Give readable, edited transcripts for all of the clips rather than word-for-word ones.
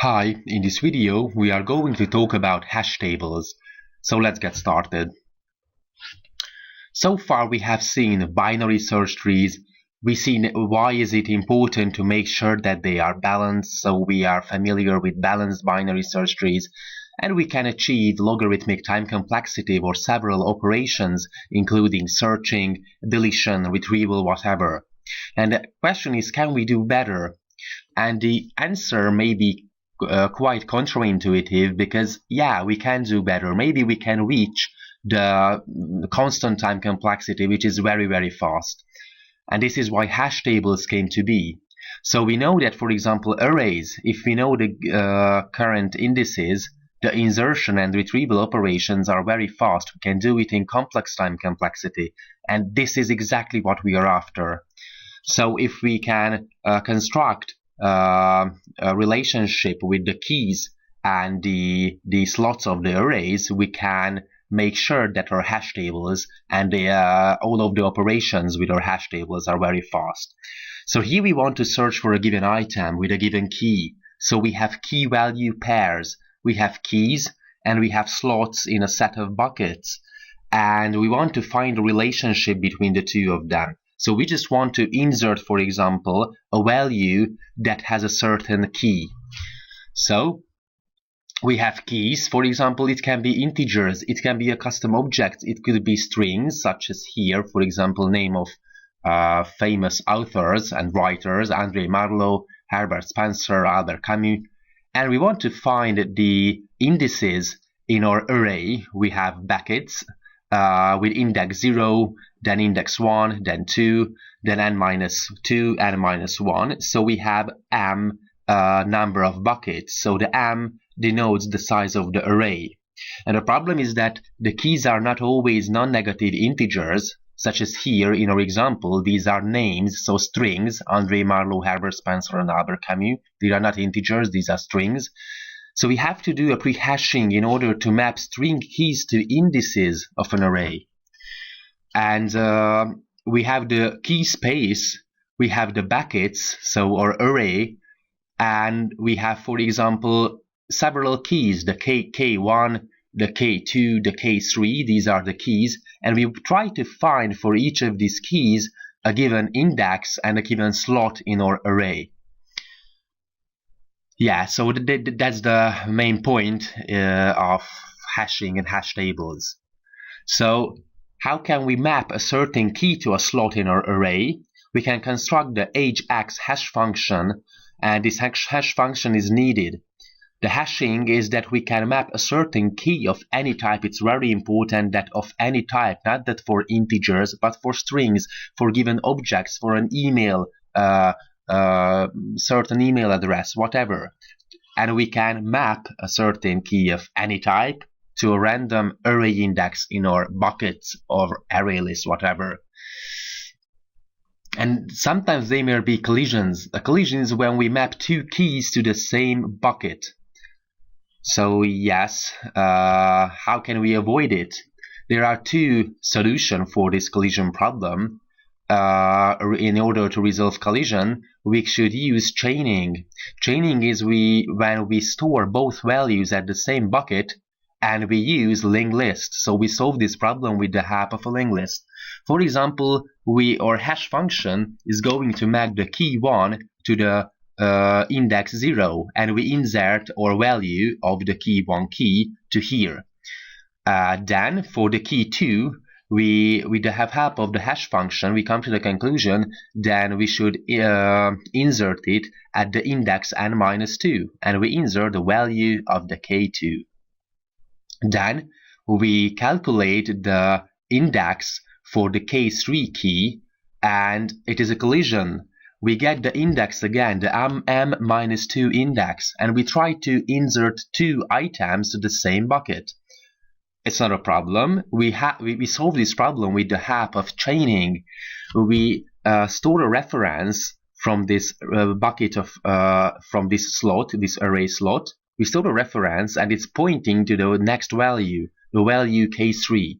Hi, in this video we are going to talk about hash tables. So let's get started. So far we have seen binary search trees. We've seen why is it important to make sure that they are balanced, so we are familiar with balanced binary search trees, and we can achieve logarithmic time complexity for several operations including searching, deletion, retrieval, whatever. And the question is, can we do better? And the answer may be quite counterintuitive, because yeah, we can do better. Maybe we can reach the constant time complexity, which is very fast. And this is why hash tables came to be. So we know that, for example, arrays, if we know the current indices, the insertion and retrieval operations are very fast. We can do it in complex time complexity, and this is exactly what we are after. So if we can construct a relationship with the keys and the slots of the arrays, we can make sure that our hash tables and all of the operations with our hash tables are very fast. So here we want to search for a given item with a given key. So we have key value pairs, we have keys, and we have slots in a set of buckets, and we want to find a relationship between the two of them. So we just want to insert, for example, a value that has a certain key. So we have keys. For example, it can be integers, it can be a custom object, it could be strings, such as here, for example, name of famous authors and writers, André Marlowe, Herbert Spencer, Albert Camus. And we want to find the indices in our array. We have buckets with index 0, then index 1, then 2, then n-2, n-1. So we have m number of buckets. So the m denotes the size of the array. And the problem is that the keys are not always non-negative integers, such as here in our example. These are names, so strings, André Marlowe, Herbert Spencer, and Albert Camus. These are not integers, these are strings. So we have to do a pre-hashing in order to map string keys to indices of an array. And we have the key space, we have the buckets, so our array, and we have, for example, several keys, the K1, the K2, the K3, these are the keys, and we try to find for each of these keys a given index and a given slot in our array. Yeah, so that's the main point of hashing and hash tables. So how can we map a certain key to a slot in our array? We can construct the hx hash function, and this hash function is needed. The hashing is that we can map a certain key of any type. It's very important that of any type, not that for integers, but for strings, for given objects, for an email, certain email address, whatever. And we can map a certain key of any type to a random array index in our buckets or array list, whatever. And sometimes there may be collisions. A collision is when we map two keys to the same bucket. So yes, how can we avoid it? There are two solutions for this collision problem. In order to resolve collision, we should use chaining. Chaining is when we store both values at the same bucket, and we use linked list. So we solve this problem with the help of a linked list. For example, our hash function is going to map the key 1 to the index 0, and we insert our value of the key 1 key to here. Then for the key 2, with the help of the hash function, we come to the conclusion then we should insert it at the index n-2, and we insert the value of the k2. Then we calculate the index for the k3 key, and it is a collision. We get the index again, the m-2 index, and we try to insert two items to the same bucket. It's not a problem. We solve this problem with the help of chaining. We store a reference from this bucket of from this slot, this array slot. We store a reference, and it's pointing to the next value, the value k3.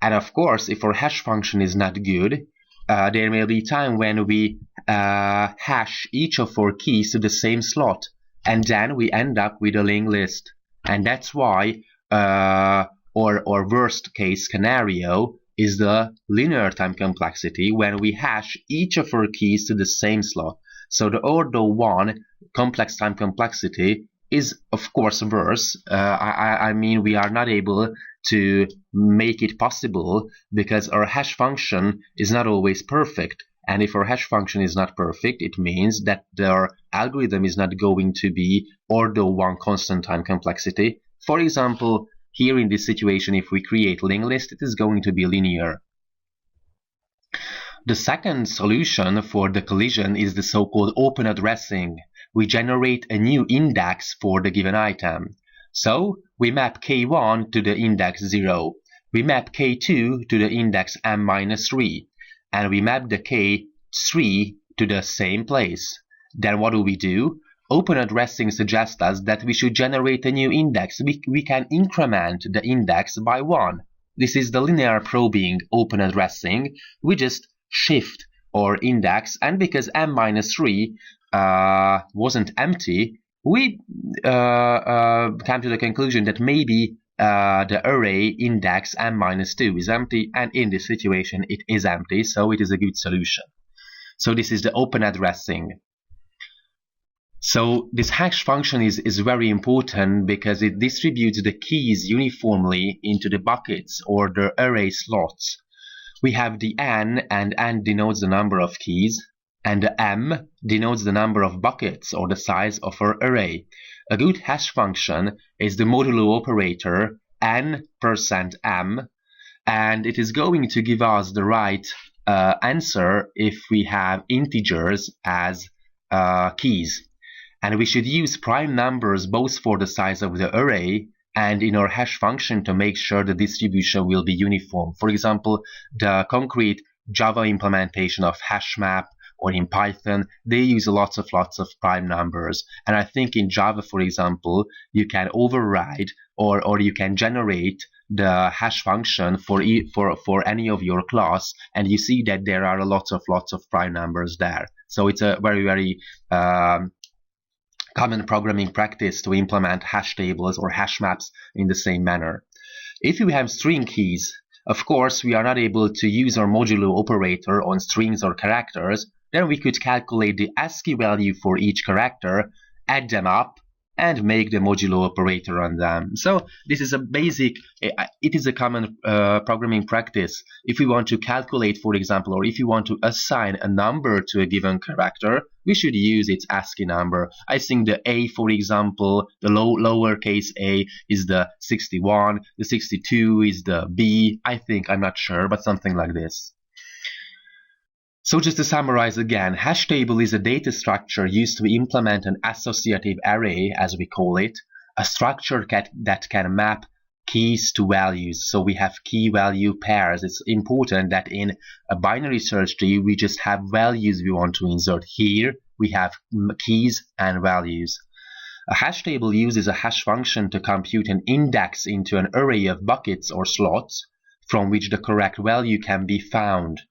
And of course, if our hash function is not good, there may be time when we hash each of our keys to the same slot, and then we end up with a linked list. And that's why or worst case scenario is the linear time complexity, when we hash each of our keys to the same slot. So the order 1 complex time complexity is of course worse. I mean, we are not able to make it possible because our hash function is not always perfect. And if our hash function is not perfect, it means that our algorithm is not going to be order 1 constant time complexity. For example, here in this situation, if we create linked list, it is going to be linear. The second solution for the collision is the so-called open addressing. We generate a new index for the given item. So we map k1 to the index 0. We map k2 to the index m-3. And we map the k3 to the same place. Then what do? Open addressing suggests us that we should generate a new index. We can increment the index by 1. This is the linear probing open addressing. We just shift our index, and because m-3 wasn't empty, we come to the conclusion that maybe the array index m-2 is empty, and in this situation it is empty, so it is a good solution. So this is the open addressing. So this hash function is very important because it distributes the keys uniformly into the buckets or the array slots. We have the n, and n denotes the number of keys, and the m denotes the number of buckets or the size of our array. A good hash function is the modulo operator n%m, and it is going to give us the right answer if we have integers as keys. And we should use prime numbers both for the size of the array and in our hash function to make sure the distribution will be uniform. For example, the concrete Java implementation of HashMap or in Python, they use lots of prime numbers. And I think in Java, for example, you can override or you can generate the hash function for any of your class, and you see that there are lots of prime numbers there. So it's a very common programming practice to implement hash tables or hash maps in the same manner. If you have string keys, of course, we are not able to use our modulo operator on strings or characters. Then we could calculate the ASCII value for each character, add them up, and make the modulo operator on them. So this is a basic, it is a common programming practice. If we want to calculate, for example, or if you want to assign a number to a given character, we should use its ASCII number. I think the A, for example, the lowercase a is the 61, the 62 is the B, I think, I'm not sure, but something like this. So just to summarize again, Hashtable is a data structure used to implement an associative array, as we call it, a structure that can map keys to values. So we have key-value pairs. It's important that in a binary search tree, we just have values we want to insert. Here, we have keys and values. A hash table uses a hash function to compute an index into an array of buckets or slots from which the correct value can be found.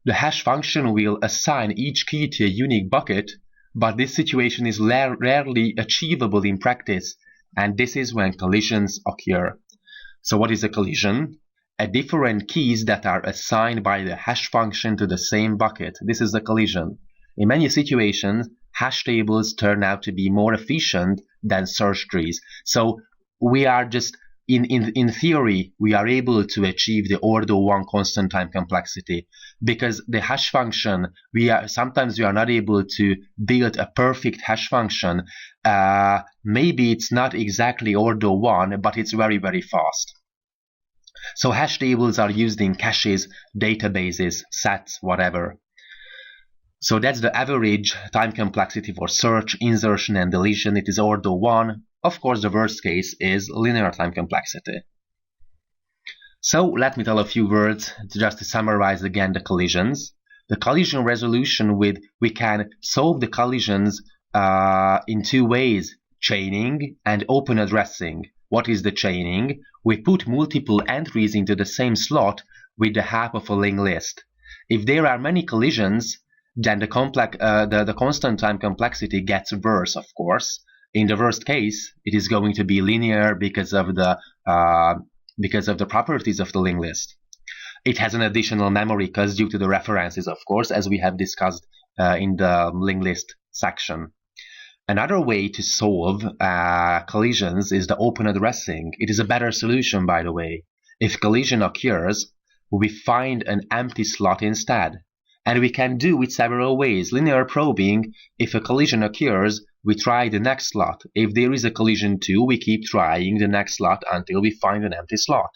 The hash function will assign each key to a unique bucket, but this situation is rarely achievable in practice, and this is when collisions occur. So what is a collision? A different keys that are assigned by the hash function to the same bucket. This is a collision. In many situations, hash tables turn out to be more efficient than search trees. So we are just in theory, we are able to achieve the order 1 constant time complexity because the hash function, sometimes we are not able to build a perfect hash function. Maybe it's not exactly order 1, but it's very fast. So hash tables are used in caches, databases, sets, whatever. So that's the average time complexity for search, insertion, and deletion. It is order 1. Of course, the worst case is linear time complexity. So let me tell a few words just to summarize again the collisions. The collision resolution we can solve the collisions in two ways, chaining and open addressing. What is the chaining? We put multiple entries into the same slot with the half of a linked list. If there are many collisions, then the constant time complexity gets worse, of course. In the worst case, it is going to be linear because of the properties of the linked list. It has an additional memory because due to the references, of course, as we have discussed in the linked list section. Another way to solve collisions is the open addressing. It is a better solution, by the way. If collision occurs, we find an empty slot instead. And we can do it several ways. Linear probing, if a collision occurs, we try the next slot. If there is a collision too, we keep trying the next slot until we find an empty slot.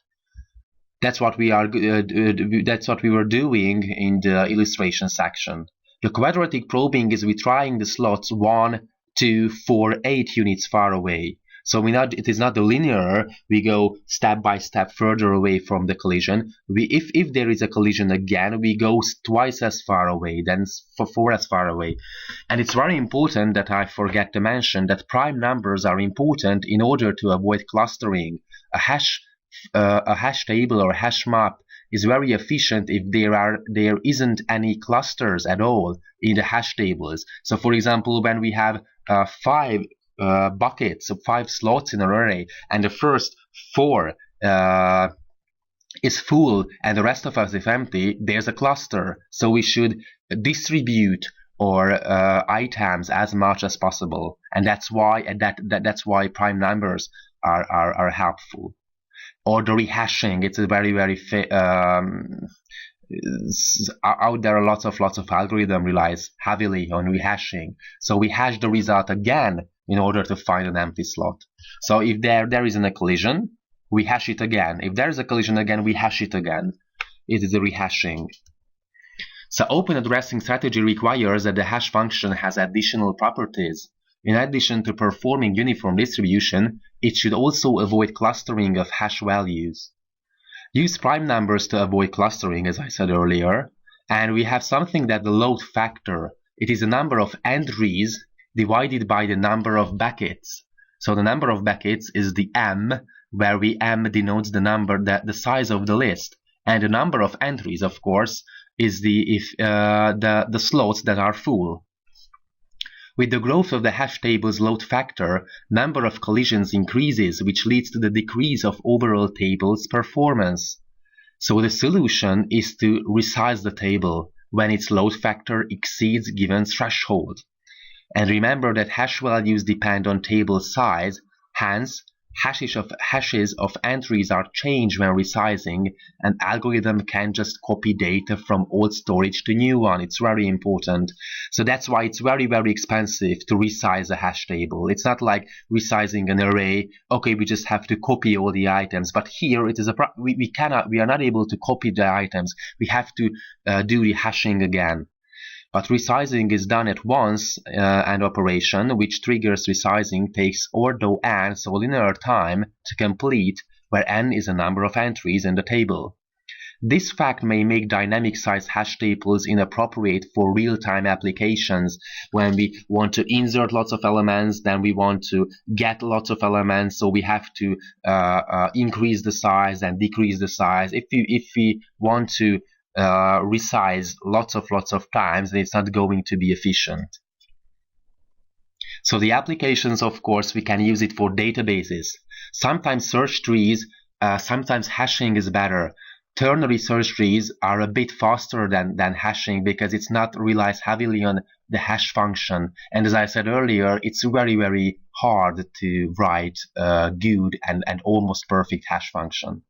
That's what we were doing in the illustration section. The quadratic probing is we trying the slots 1, 2, 4, 8 units far away. So it is not the linear, we go step by step further away from the collision. If there is a collision again, we go twice as far away, then 4 as far away. And it's very important that I forget to mention that prime numbers are important in order to avoid clustering. A hash table or hash map is very efficient if there isn't any clusters at all in the hash tables. So for example, when we have 5 buckets of 5 slots in an array and the first 4 is full and the rest of us is empty, there's a cluster. So we should distribute our items as much as possible, and that's why prime numbers are helpful. Or the rehashing, it's a very out there lots of algorithm relies heavily on rehashing. So we hash the result again in order to find an empty slot. So if there isn't a collision, we hash it again. If there is a collision again, we hash it again. It is a rehashing. So open addressing strategy requires that the hash function has additional properties. In addition to performing uniform distribution, it should also avoid clustering of hash values. Use prime numbers to avoid clustering, as I said earlier, and we have something that the load factor. It is the number of entries divided by the number of buckets. So the number of buckets is the m, where m denotes the number, the size of the list, and the number of entries, of course, is the slots that are full. With the growth of the hash table's load factor, number of collisions increases, which leads to the decrease of overall table's performance. So the solution is to resize the table when its load factor exceeds given threshold. And remember that hash values depend on table size, hence hashes of entries are changed when resizing. An algorithm can just copy data from old storage to new one. It's very important. So that's why it's very expensive to resize a hash table. It's not like resizing an array. Okay, we just have to copy all the items. But here it is we are not able to copy the items. We have to do the hashing again. But resizing is done at once, and operation which triggers resizing takes ordo n, so linear time, to complete, where n is the number of entries in the table. This fact may make dynamic size hash tables inappropriate for real-time applications. When we want to insert lots of elements, then we want to get lots of elements, so we have to increase the size and decrease the size. If we want to resize lots of times, then it's not going to be efficient. So the applications, of course, we can use it for databases. Sometimes search trees, sometimes hashing is better. Ternary search trees are a bit faster than hashing because it's not relies heavily on the hash function. And as I said earlier, it's very hard to write a good and almost perfect hash function.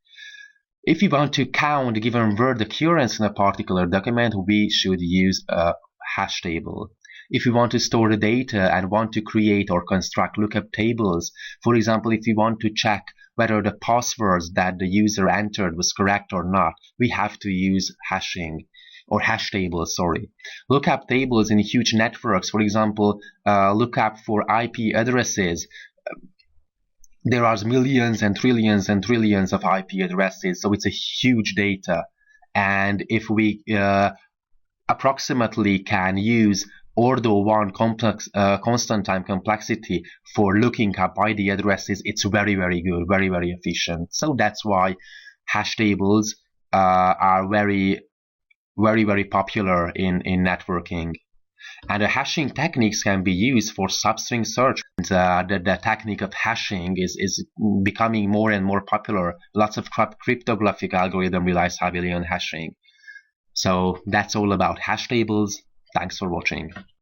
If we want to count a given word occurrence in a particular document, we should use a hash table. If we want to store the data and want to create or construct lookup tables, for example, if we want to check whether the passwords that the user entered was correct or not, we have to use hashing or hash tables, sorry. Lookup tables in huge networks, for example, lookup for IP addresses. There are millions and trillions of IP addresses, so it's a huge data. And if we approximately can use ordo 1 constant time complexity for looking up ID addresses, it's very good, very efficient. So that's why hash tables are very popular in networking. And the hashing techniques can be used for substring search. The technique of hashing is becoming more and more popular. Lots of cryptographic algorithm relies heavily on hashing. So that's all about hash tables. Thanks for watching.